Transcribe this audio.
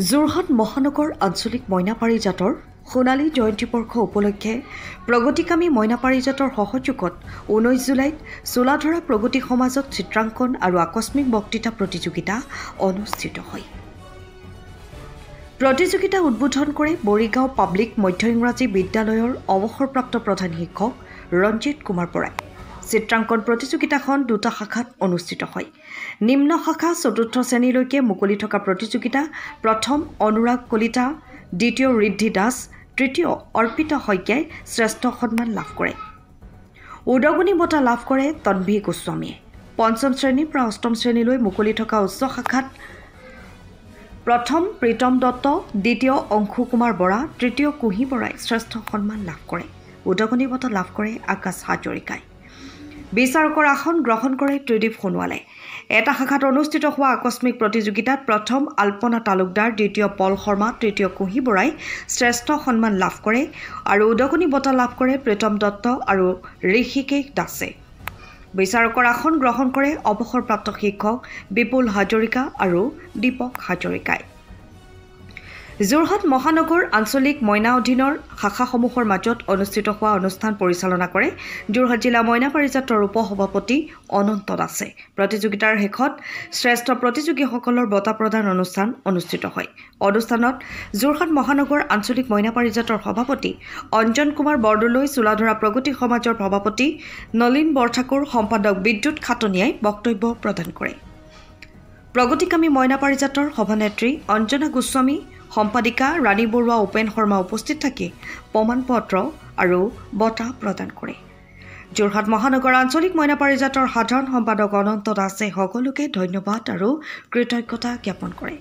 যোৰহাট মহানগৰ আঞ্চলিক মইনা পাৰিজাতৰ সোণালী জয়ন্তী বৰ্ষ উপলক্ষে প্ৰগতিকামী মইনা পাৰিজাতৰ সহযোগত 19 জুলাইত চোলাধৰা প্ৰগতি সমাজত চিত্ৰাংকন আৰু আকস্মিক বক্তৃতা প্ৰতিযোগিতা অনুষ্ঠিত হয়। প্ৰতিযোগিতা উদ্বোধন কৰে বৰিগাঁও পাব্লিক মধ্য ইংৰাজী বিদ্যালয়ৰ অৱসৰপ্ৰাপ্ত প্ৰধান শিক্ষক ৰঞ্জিত কুমাৰ বৰাই। চিত্ৰাংকন প্ৰতিযোগিতাখন দুটা শাখাত অনুষ্ঠিত হয়। নিম্ন শাখা চতুৰ্থ শ্ৰেণীলৈকে মুকলি থকা প্ৰতিযোগিতা প্ৰথম অনুৰাগ কলিতা, দ্বিতীয় ঋদ্ধি দাস, তৃতীয় অৰ্পিতা শইকীয়াই শ্ৰেষ্ঠ সন্মান লাভ কৰে। উদগনি বঁটা লাভ কৰে তন্ভী গোস্বামীয়ে। পঞ্চম শ্ৰেণীৰ পৰা অষ্টম শ্ৰেণীলৈ মুকলি থকা উচ্চ শাখাত প্ৰথম প্ৰীতম দত্ত, দ্বিতীয় অংশু কুমাৰ বৰা, তৃতীয় কুহি বৰাই শ্ৰেষ্ঠ সন্মান লাভ কৰে। উদগনি বঁটা লাভ কৰে আকাশ হাজৰিকাই। বিচাৰকৰ আসন গ্ৰহণ কৰে ত্ৰিদীপ সোণোৱালে। এটা শাখাত অনুষ্ঠিত হোৱা আকস্মিক প্ৰতিযোগিতাত প্ৰথম আল্পনা তালুকদাৰ, দ্বিতীয় পল শৰ্মা, তৃতীয় কুহি বৰাই শ্ৰেষ্ঠ সন্মান লাভ কৰে আৰু উদগনি বঁটা লাভ কৰে প্ৰীতম দত্ত আৰু ঋষিকেশ দাসে। বিচাৰকৰ আসন গ্ৰহণ কৰে অৱসৰপ্ৰাপ্ত শিক্ষক বিপুল হাজৰিকা আৰু দীপক হাজৰিকাই। যোৰহাট মহানগৰ আঞ্চলিক মইনা অধীনৰ শাখাসমূহৰ মাজত অনুষ্ঠিত হোৱা অনুষ্ঠান পৰিচালনা কৰে যোৰহাট জিলা মইনা পাৰিজাতৰ উপসভাপতি অনন্ত দাসে। প্ৰতিযোগিতাৰ শেষত শ্ৰেষ্ঠ প্ৰতিযোগীসকলৰ বঁটা প্ৰদান অনুষ্ঠান অনুষ্ঠিত হয়। অনুষ্ঠানত যোৰহাট মহানগৰ আঞ্চলিক মইনা পাৰিজাতৰ সভাপতি অঞ্জন কুমাৰ বৰদলৈ, চোলাধৰা প্ৰগতি সমাজৰ সভাপতি নলিন বৰঠাকুৰ, সম্পাদক বিদ্যুৎ খাটনিয়াই বক্তব্য প্ৰদান কৰে। প্ৰগতিকামী মইনা পাৰিজাতৰ সভানেত্ৰী অঞ্জনা গোস্বামী, সম্পাদিকা ৰাণী বৰুৱা, উপেন শৰ্মা উপস্থিত থাকি প্ৰমাণ পত্ৰ আৰু বঁটা প্ৰদান কৰে। যোৰহাট মহানগৰ আঞ্চলিক মইনা পাৰিজাতৰ সাধাৰণ সম্পাদক অনন্ত দাসে সকলোকে ধন্যবাদ আৰু কৃতজ্ঞতা জ্ঞাপন কৰে।